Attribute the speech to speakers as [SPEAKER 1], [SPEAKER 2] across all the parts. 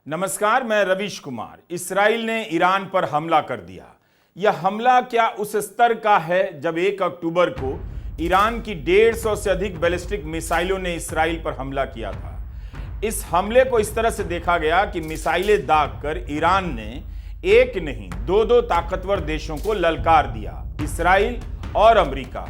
[SPEAKER 1] नमस्कार, मैं रवीश कुमार। इस्राइल ने ईरान पर हमला कर दिया। यह हमला क्या उस स्तर का है जब 1 अक्टूबर को ईरान की 150 से अधिक बैलिस्टिक मिसाइलों ने इस्राइल पर हमला किया था। इस हमले को इस तरह से देखा गया कि मिसाइलें दागकर ईरान ने एक नहीं दो ताकतवर देशों को ललकार दिया, इस्राइल और अमेरिका।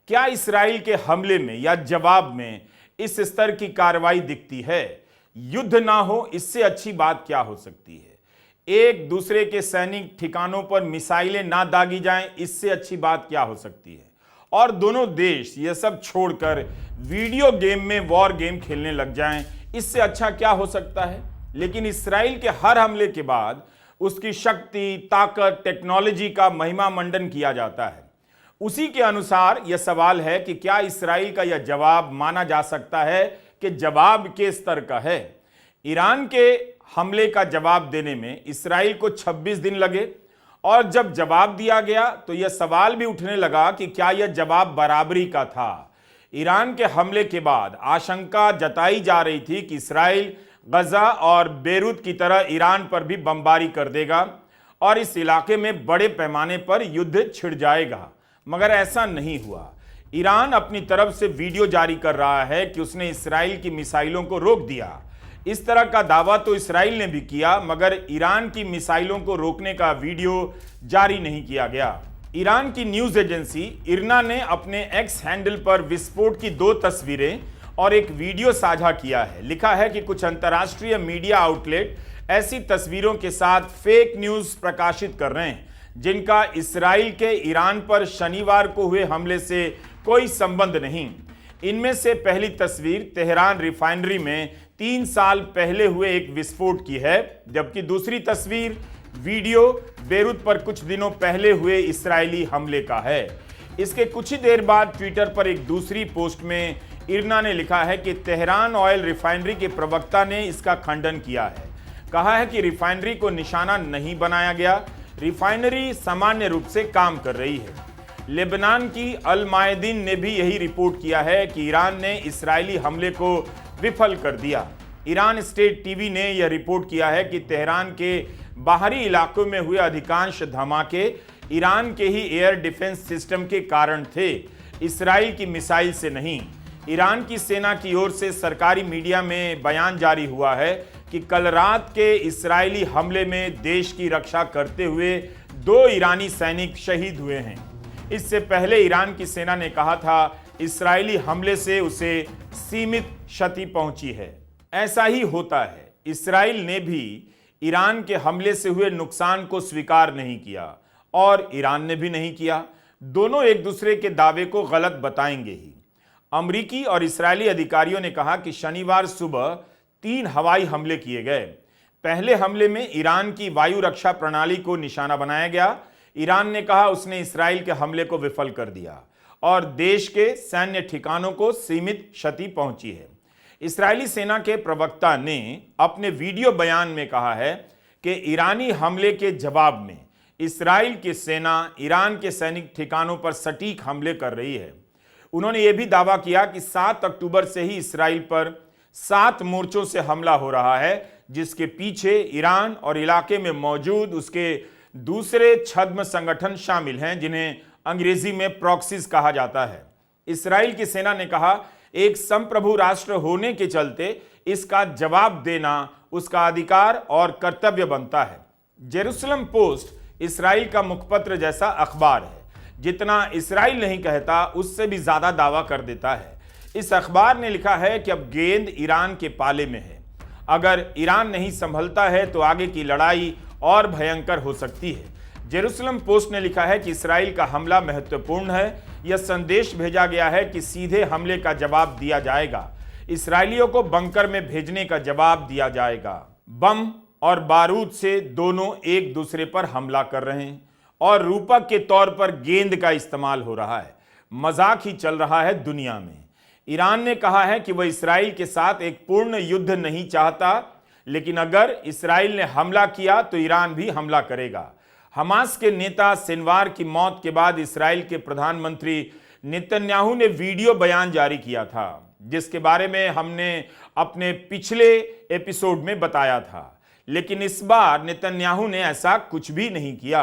[SPEAKER 1] क्या इस्राइल के हमले में या जवाब में इस स्तर की कार्रवाई दिखती है? युद्ध ना हो, इससे अच्छी बात क्या हो सकती है? एक दूसरे के सैनिक ठिकानों पर मिसाइलें ना दागी जाएं, इससे अच्छी बात क्या हो सकती है? और दोनों देश ये सब छोड़कर वीडियो गेम में वॉर गेम खेलने लग जाएं, इससे अच्छा क्या हो सकता है? लेकिन इस्राइल के हर हमले के बाद उसकी शक्ति, ताकत, टेक्नोलॉजी का महिमा मंडन किया जाता है। उसी के अनुसार यह सवाल है कि क्या इस्राइल का यह जवाब माना जा सकता है कि जवाब के स्तर का है? ईरान के हमले का जवाब देने में इस्राइल को 26 दिन लगे और जब जवाब दिया गया तो यह सवाल भी उठने लगा कि क्या यह जवाब बराबरी का था। ईरान के हमले के बाद आशंका जताई जा रही थी कि इस्राइल गजा और बेरूत की तरह ईरान पर भी बमबारी कर देगा और इस इलाके में बड़े पैमाने पर युद्ध छिड़ जाएगा, मगर ऐसा नहीं हुआ। ईरान अपनी तरफ से वीडियो जारी कर रहा है कि उसने इस्राइल की मिसाइलों को रोक दिया। इस तरह का दावा तो इस्राइल ने भी किया, मगर ईरान की मिसाइलों को रोकने का वीडियो जारी नहीं किया गया। ईरान की न्यूज एजेंसी इरना ने अपने एक्स हैंडल पर विस्फोट की 2 तस्वीरें और एक वीडियो साझा किया है। लिखा है कि कुछ अंतर्राष्ट्रीय मीडिया आउटलेट ऐसी तस्वीरों के साथ फेक न्यूज प्रकाशित कर रहे हैं जिनका इस्राइल के ईरान पर शनिवार को हुए हमले से कोई संबंध नहीं। इनमें से पहली तस्वीर तेहरान रिफाइनरी में 3 साल पहले हुए एक विस्फोट की है, जबकि दूसरी तस्वीर वीडियो बेरूत पर कुछ दिनों पहले हुए इस्राइली हमले का है। इसके कुछ ही देर बाद ट्विटर पर एक दूसरी पोस्ट में इरना ने लिखा है कि तेहरान ऑयल रिफाइनरी के प्रवक्ता ने इसका खंडन किया है। कहा है कि रिफाइनरी को निशाना नहीं बनाया गया, रिफाइनरी सामान्य रूप से काम कर रही है। लेबनान की अल मायदीन ने भी यही रिपोर्ट किया है कि ईरान ने इस्राइली हमले को विफल कर दिया। ईरान स्टेट टीवी ने यह रिपोर्ट किया है कि तेहरान के बाहरी इलाकों में हुए अधिकांश धमाके ईरान के ही एयर डिफेंस सिस्टम के कारण थे, इस्राइल की मिसाइल से नहीं। ईरान की सेना की ओर से सरकारी मीडिया में बयान जारी हुआ है कि कल रात के इस्राइली हमले में देश की रक्षा करते हुए 2 ईरानी सैनिक शहीद हुए हैं। इससे पहले ईरान की सेना ने कहा था इस्राइली हमले से उसे सीमित क्षति पहुंची है। ऐसा ही होता है। इस्राइल ने भी ईरान के हमले से हुए नुकसान को स्वीकार नहीं किया और ईरान ने भी नहीं किया। दोनों एक दूसरे के दावे को गलत बताएंगे ही। अमेरिकी और इस्राइली अधिकारियों ने कहा कि शनिवार सुबह 3 हवाई हमले किए गए। पहले हमले में ईरान की वायु रक्षा प्रणाली को निशाना बनाया गया। ईरान ने कहा उसने इस्राइल के हमले को विफल कर दिया और देश के सैन्य ठिकानों को सीमित क्षति पहुंची है। इस्राइली सेना के प्रवक्ता ने अपने वीडियो बयान में कहा है कि ईरानी हमले के जवाब में इस्राइल की सेना ईरान के सैनिक ठिकानों पर सटीक हमले कर रही है। उन्होंने यह भी दावा किया कि 7 अक्टूबर से ही इस्राइल पर 7 मोर्चों से हमला हो रहा है, जिसके पीछे ईरान और इलाके में मौजूद उसके दूसरे छद्म संगठन शामिल हैं, जिन्हें अंग्रेजी में प्रॉक्सीज कहा जाता है। इस्राइल की सेना ने कहा एक संप्रभु राष्ट्र होने के चलते इसका जवाब देना उसका अधिकार और कर्तव्य बनता है। जेरूसलम पोस्ट इस्राइल का मुखपत्र जैसा अखबार है। जितना इस्राइल नहीं कहता उससे भी ज्यादा दावा कर देता है। इस अखबार ने लिखा है कि अब गेंद ईरान के पाले में है। अगर ईरान नहीं संभलता है तो आगे की लड़ाई और भयंकर हो सकती है। जेरूसलम पोस्ट ने लिखा है कि इस्राइल का हमला महत्वपूर्ण है। यह संदेश भेजा गया है कि सीधे हमले का जवाब दिया जाएगा। इस्राइलियों को बंकर में भेजने का जवाब दिया जाएगा। बम और बारूद से दोनों एक दूसरे पर हमला कर रहे हैं और रूपक के तौर पर गेंद का इस्तेमाल हो रहा है। मजाक ही चल रहा है दुनिया में। ईरान ने कहा है कि वह इस्राइल के साथ एक पूर्ण युद्ध नहीं चाहता, लेकिन अगर इस्राइल ने हमला किया तो ईरान भी हमला करेगा। हमास के नेता सिनवार की मौत के बाद इस्राइल के प्रधानमंत्री नेतन्याहू ने वीडियो बयान जारी किया था, जिसके बारे में हमने अपने पिछले एपिसोड में बताया था। लेकिन इस बार नेतन्याहू ने ऐसा कुछ भी नहीं किया।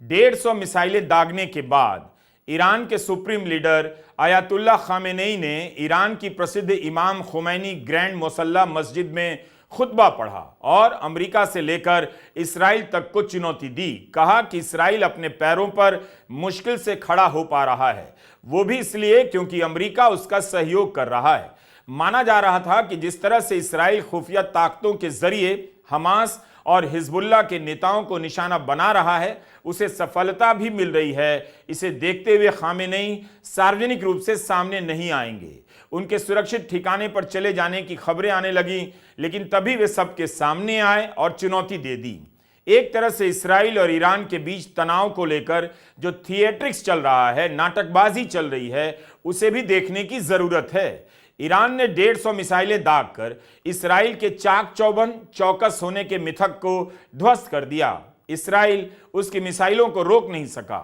[SPEAKER 1] 150 मिसाइलें दागने के बाद ईरान के सुप्रीम लीडर आयतुल्लाह खामेनेई ने ईरान की प्रसिद्ध इमाम खुमैनी ग्रैंड मुसल्ला मस्जिद में खुतबा पढ़ा और अमेरिका से लेकर इस्राइल तक को चुनौती दी। कहा कि इस्राइल अपने पैरों पर मुश्किल से खड़ा हो पा रहा है, वो भी इसलिए क्योंकि अमेरिका उसका सहयोग कर रहा है। माना जा रहा था कि जिस तरह से इस्राइल खुफिया ताकतों के जरिए हमास और हिजबुल्लाह के नेताओं को निशाना बना रहा है, उसे सफलता भी मिल रही है। इसे देखते हुए खामेनेई सार्वजनिक रूप से सामने नहीं आएंगे। उनके सुरक्षित ठिकाने पर चले जाने की खबरें आने लगी, लेकिन तभी वे सबके सामने आए और चुनौती दे दी। एक तरह से इस्राइल और ईरान के बीच तनाव को लेकर जो थिएट्रिक्स चल रहा है, नाटकबाजी चल रही है, उसे भी देखने की जरूरत है। ईरान ने 150 मिसाइलें दागकर इस्राइल के चाक चौबंद चौकस होने के मिथक को ध्वस्त कर दिया। इस्राइल उसकी मिसाइलों को रोक नहीं सका।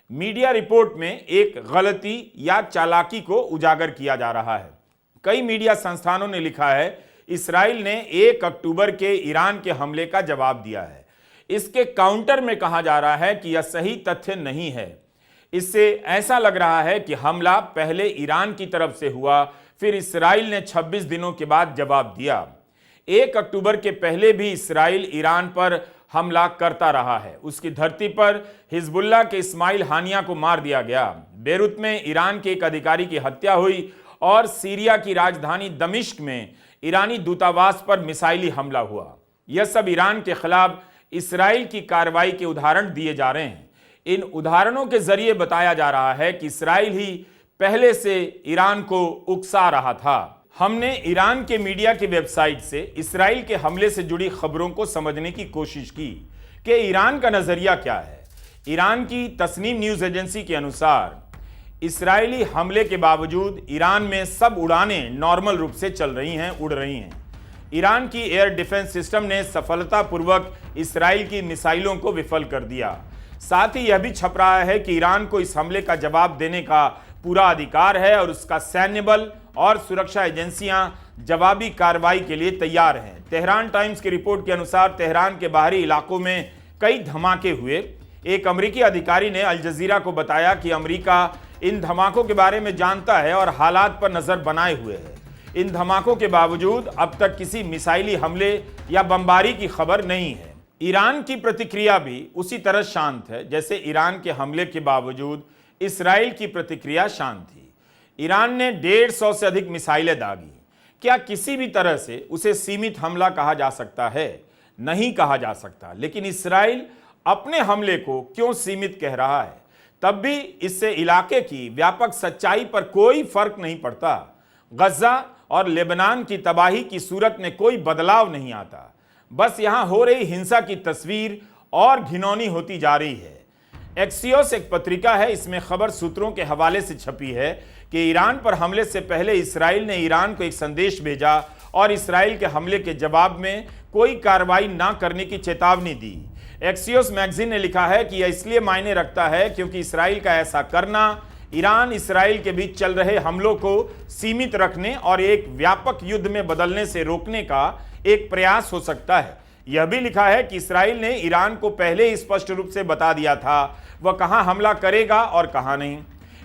[SPEAKER 1] मीडिया रिपोर्ट में एक गलती या चालाकी को उजागर किया जा रहा है। कई मीडिया संस्थानों ने लिखा है इस्राइल ने 1 अक्टूबर के ईरान के हमले का जवाब दिया है। इसके काउंटर में कहा जा रहा है कि यह सही तथ्य नहीं है। इससे ऐसा लग रहा है कि हमला पहले ईरान की तरफ से हुआ, फिर इस्राइल ने 26 दिनों के बाद जवाब दिया। 1 अक्टूबर के पहले भी इस्राइल ईरान पर हमला करता रहा है। उसकी धरती पर हिजबुल्लाह के इस्माइल हानिया को मार दिया गया। बेरूत में ईरान के एक अधिकारी की हत्या हुई और सीरिया की राजधानी दमिश्क में ईरानी दूतावास पर मिसाइली हमला हुआ। यह सब ईरान के खिलाफ इस्राइल की कार्रवाई के उदाहरण दिए जा रहे हैं। इन उदाहरणों के जरिए बताया जा रहा है कि इस्राइल ही पहले से ईरान को उकसा रहा था। हमने ईरान के मीडिया की वेबसाइट से इस्राइल के हमले से जुड़ी खबरों को समझने की कोशिश की कि ईरान का नजरिया क्या है। ईरान की तस्नीम न्यूज एजेंसी के अनुसार इस्राइली हमले के बावजूद ईरान में सब उड़ानें नॉर्मल रूप से चल रही हैं, उड़ रही हैं। ईरान की एयर डिफेंस सिस्टम ने सफलतापूर्वक इस्राइल की मिसाइलों को विफल कर दिया। साथ ही यह भी छप रहा है कि ईरान को इस हमले का जवाब देने का पूरा अधिकार है और उसका सैन्य बल और सुरक्षा एजेंसियां जवाबी कार्रवाई के लिए तैयार हैं। तेहरान टाइम्स की रिपोर्ट के अनुसार तेहरान के बाहरी इलाकों में कई धमाके हुए। एक अमेरिकी अधिकारी ने अल जजीरा को बताया कि अमेरिका इन धमाकों के बारे में जानता है और हालात पर नजर बनाए हुए है। इन धमाकों के बावजूद अब तक किसी मिसाइली हमले या बमबारी की खबर नहीं है। ईरान की प्रतिक्रिया भी उसी तरह शांत है जैसे ईरान के हमले के बावजूद इस्राइल की प्रतिक्रिया शांत थी। ईरान ने 150 से अधिक मिसाइलें दागी। क्या किसी भी तरह से उसे सीमित हमला कहा जा सकता है? नहीं कहा जा सकता। लेकिन इस्राइल अपने हमले को क्यों सीमित कह रहा है? तब भी इससे इलाके की व्यापक सच्चाई पर कोई फर्क नहीं पड़ता। गजा और लेबनान की तबाही की सूरत में कोई बदलाव नहीं आता। बस यहां हो रही हिंसा की तस्वीर और घिनौनी होती जा रही है। एक्सियोस एक पत्रिका है, इसमें खबर सूत्रों के हवाले से छपी है कि ईरान पर हमले से पहले इस्राइल ने ईरान को एक संदेश भेजा और इस्राइल के हमले के जवाब में कोई कार्रवाई ना करने की चेतावनी दी। एक्सियोस मैगजीन ने लिखा है कि यह इसलिए मायने रखता है क्योंकि इस्राइल का ऐसा करना ईरान इस्राइल के बीच चल रहे हमलों को सीमित रखने और एक व्यापक युद्ध में बदलने से रोकने का एक प्रयास हो सकता है। यह भी लिखा है कि इस्राइल ने ईरान को पहले ही स्पष्ट रूप से बता दिया था वह कहां हमला करेगा और कहां नहीं।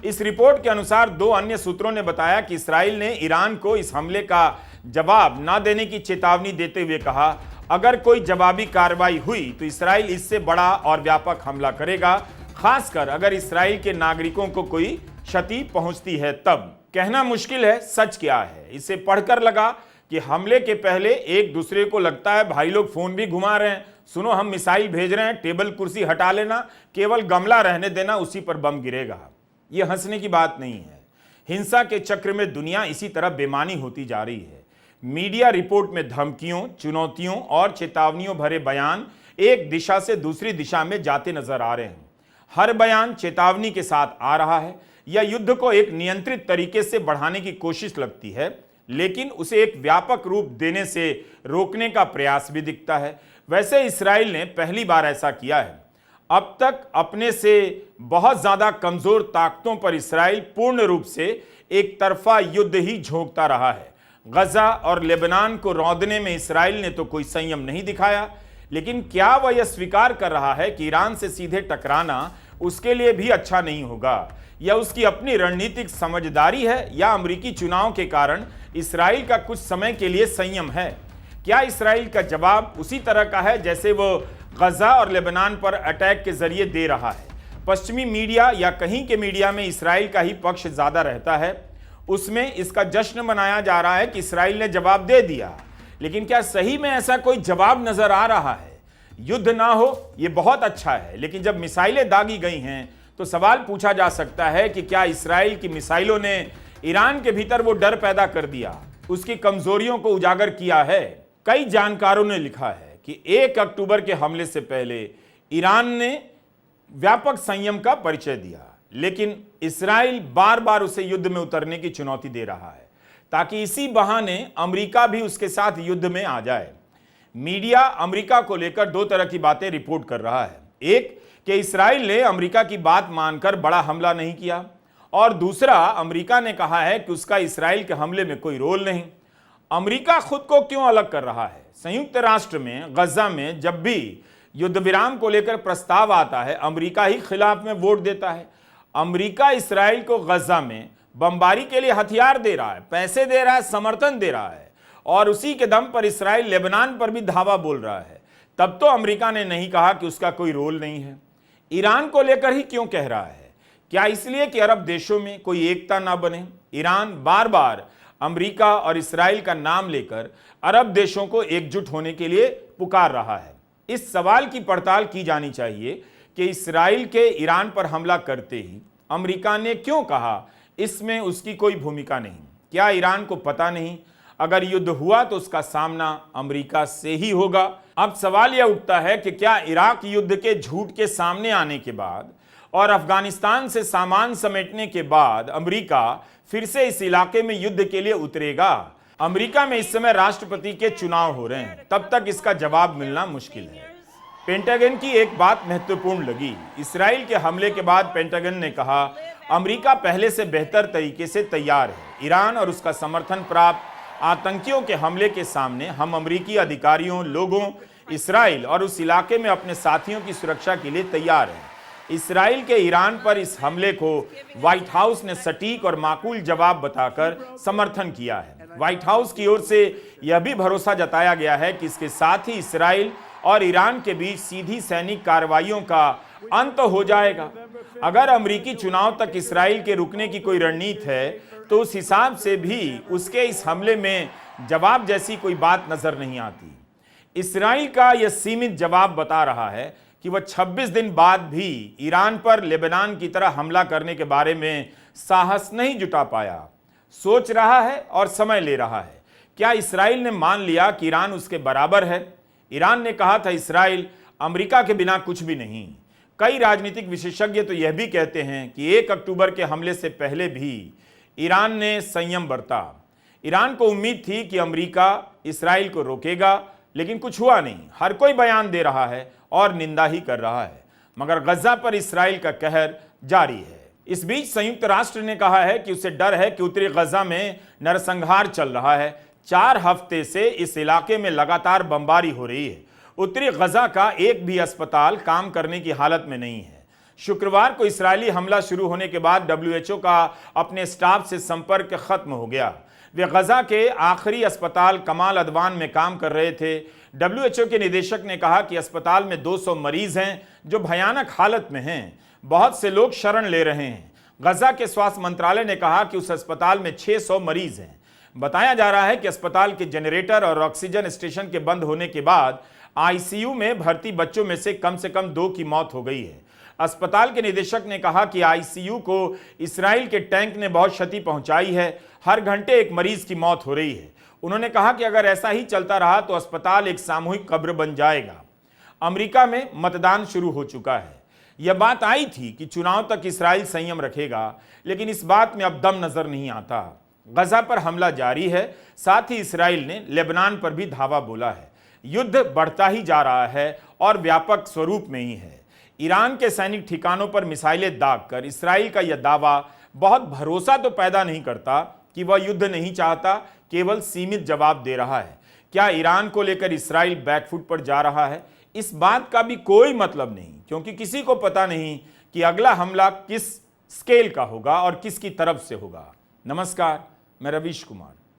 [SPEAKER 1] इस रिपोर्ट के अनुसार 2 अन्य सूत्रों ने बताया कि इस्राइल ने ईरान को इस हमले का जवाब न देने की चेतावनी देते हुए कहा, अगर कोई जवाबी कार्रवाई हुई तो इस्राइल इससे बड़ा और व्यापक हमला करेगा, खासकर अगर इस्राइल के नागरिकों को कोई क्षति पहुंचती है तब। कहना मुश्किल है, सच क्या है। इसे पढ़कर लगा कि हमले के पहले एक दूसरे को लगता है भाई लोग फोन भी घुमा रहे हैं, सुनो हम मिसाइल भेज रहे हैं, टेबल कुर्सी हटा लेना, केवल गमला रहने देना, उसी पर बम गिरेगा। यह हंसने की बात नहीं है। हिंसा के चक्र में दुनिया इसी तरह बेमानी होती जा रही है। मीडिया रिपोर्ट में धमकियों, चुनौतियों और चेतावनियों भरे बयान एक दिशा से दूसरी दिशा में जाते नजर आ रहे हैं। हर बयान चेतावनी के साथ आ रहा है। या युद्ध को एक नियंत्रित तरीके से बढ़ाने की कोशिश लगती है, लेकिन उसे एक व्यापक रूप देने से रोकने का प्रयास भी दिखता है। वैसे इस्राइल ने पहली बार ऐसा किया है। अब तक अपने से बहुत ज्यादा कमजोर ताकतों पर इस्राइल पूर्ण रूप से एक तरफा युद्ध ही झोंकता रहा है। गजा और लेबनान को रौंदने में इस्राइल ने तो कोई संयम नहीं दिखाया, लेकिन क्या वह यह स्वीकार कर रहा है कि ईरान से सीधे टकराना उसके लिए भी अच्छा नहीं होगा? या उसकी अपनी रणनीतिक समझदारी है, या अमेरिकी चुनाव के कारण इस्राइल का कुछ समय के लिए संयम है? क्या इस्राइल का जवाब उसी तरह का है जैसे वो गजा और लेबनान पर अटैक के जरिए दे रहा है? पश्चिमी मीडिया या कहीं के मीडिया में इस्राइल का ही पक्ष ज्यादा रहता है। उसमें इसका जश्न मनाया जा रहा है कि इस्राइल ने जवाब दे दिया, लेकिन क्या सही में ऐसा कोई जवाब नजर आ रहा है? युद्ध ना हो ये बहुत अच्छा है, लेकिन जब मिसाइलें दागी गई हैं तो सवाल पूछा जा सकता है कि क्या इस्राइल की मिसाइलों ने ईरान के भीतर वो डर पैदा कर दिया, उसकी कमजोरियों को उजागर किया है? कई जानकारों ने लिखा है कि 1 अक्टूबर के हमले से पहले ईरान ने व्यापक संयम का परिचय दिया, लेकिन इस्राइल बार बार उसे युद्ध में उतरने की चुनौती दे रहा है ताकि इसी बहाने अमेरिका भी उसके साथ युद्ध में आ जाए। मीडिया अमेरिका को लेकर दो तरह की बातें रिपोर्ट कर रहा है। एक कि इस्राइल ने अमेरिका की बात मानकर बड़ा हमला नहीं किया, और दूसरा अमेरिका ने कहा है कि उसका इस्राइल के हमले में कोई रोल नहीं। अमेरिका खुद को क्यों अलग कर रहा है? संयुक्त राष्ट्र में गजा में जब भी युद्ध विराम को लेकर प्रस्ताव आता है, अमेरिका ही खिलाफ में वोट देता है। अमेरिका इस्राइल को गजा में बमबारी के लिए हथियार दे रहा है, पैसे दे रहा है, समर्थन दे रहा है, और उसी के दम पर इस्राइल लेबनान पर भी धावा बोल रहा है। तब तो अमेरिका ने नहीं कहा कि उसका कोई रोल नहीं है। ईरान को लेकर ही क्यों कह रहा है? क्या इसलिए कि अरब देशों में कोई एकता ना बने? ईरान बार बार अमेरिका और इस्राइल का नाम लेकर अरब देशों को एकजुट होने के लिए पुकार रहा है। इस सवाल की पड़ताल की जानी चाहिए कि इस्राइल के ईरान पर हमला करते ही अमेरिका ने क्यों कहा इसमें उसकी कोई भूमिका नहीं? क्या ईरान को पता नहीं अगर युद्ध हुआ तो उसका सामना अमेरिका से ही होगा? अब सवाल यह उठता है कि क्या इराक युद्ध के झूठ के सामने आने के बाद और अफगानिस्तान से सामान समेटने के बाद अमेरिका फिर से इस इलाके में युद्ध के लिए उतरेगा? अमेरिका में इस समय राष्ट्रपति के चुनाव हो रहे हैं, तब तक इसका जवाब मिलना मुश्किल है। पेंटागन की एक बात महत्वपूर्ण लगी। इस्राइल के हमले के बाद पेंटागन ने कहा अमेरिका पहले से बेहतर तरीके से तैयार है। ईरान और उसका समर्थन प्राप्त आतंकियों के हमले के सामने हम अमेरिकी अधिकारियों, लोगों, इस्राइल और उस इलाके में अपने साथियों की सुरक्षा के लिए तैयार हैं। इस्राइल के ईरान पर इस हमले को व्हाइट हाउस ने सटीक और माकूल जवाब बताकर समर्थन किया है। व्हाइट हाउस की ओर से यह भी भरोसा जताया गया है कि इसके साथ ही इस्राइल और ईरान के बीच सीधी सैनिक कार्रवाइयों का अंत हो जाएगा। अगर अमेरिकी चुनाव तक इस्राइल के रुकने की कोई रणनीति है तो उस हिसाब से भी उसके इस हमले में जवाब जैसी कोई बात नजर नहीं आती। इस्राइल का यह सीमित जवाब बता रहा है कि वह 26 दिन बाद भी ईरान पर लेबनान की तरह हमला करने के बारे में साहस नहीं जुटा पाया। सोच रहा है और समय ले रहा है। क्या इस्राइल ने मान लिया कि ईरान उसके बराबर है? ईरान ने कहा था इस्राइल अमेरिका के बिना कुछ भी नहीं। कई राजनीतिक विशेषज्ञ तो यह भी कहते हैं कि 1 अक्टूबर के हमले से पहले भी ईरान ने संयम बरता। ईरान को उम्मीद थी कि अमेरिका इस्राइल को रोकेगा, लेकिन कुछ हुआ नहीं। हर कोई बयान दे रहा है और निंदा ही कर रहा है, मगर गजा पर इस्राइल का कहर जारी है। इस बीच संयुक्त राष्ट्र ने कहा है कि उसे डर है कि उत्तरी गजा में नरसंहार चल रहा है। 4 हफ्ते से इस इलाके में लगातार बमबारी हो रही है। उत्तरी गजा का एक भी अस्पताल काम करने की हालत में नहीं है। शुक्रवार को इस्राएली हमला शुरू होने के बाद WHO का अपने स्टाफ से संपर्क खत्म हो गया। वे गजा के आखिरी अस्पताल कमाल अदवान में काम कर रहे थे। WHO के निदेशक ने कहा कि अस्पताल में 200 मरीज हैं जो भयानक हालत में हैं। बहुत से लोग शरण ले रहे हैं। गजा के स्वास्थ्य मंत्रालय ने कहा कि उस अस्पताल में 600 मरीज हैं। बताया जा रहा है कि अस्पताल के जनरेटर और ऑक्सीजन स्टेशन के बंद होने के बाद ICU में भर्ती बच्चों में से कम 2 की मौत हो गई है। अस्पताल के निदेशक ने कहा कि ICU को इस्राइल के टैंक ने बहुत क्षति पहुंचाई है। हर घंटे एक मरीज की मौत हो रही है। उन्होंने कहा कि अगर ऐसा ही चलता रहा तो अस्पताल एक सामूहिक कब्र बन जाएगा। अमेरिका में मतदान शुरू हो चुका है। यह बात आई थी कि चुनाव तक इस्राइल संयम रखेगा, लेकिन इस बात में अब दम नजर नहीं आता। गजा पर हमला जारी है, साथ ही इस्राइल ने लेबनान पर भी धावा बोला है। युद्ध बढ़ता ही जा रहा है और व्यापक स्वरूप में ही है। ईरान के सैनिक ठिकानों पर मिसाइलें दागकर इस्राइल का यह दावा बहुत भरोसा तो पैदा नहीं करता कि वह युद्ध नहीं चाहता, केवल सीमित जवाब दे रहा है। क्या ईरान को लेकर इस्राइल बैकफुट पर जा रहा है? इस बात का भी कोई मतलब नहीं, क्योंकि किसी को पता नहीं कि अगला हमला किस स्केल का होगा और किसकी तरफ से होगा। नमस्कार, मैं रवीश कुमार।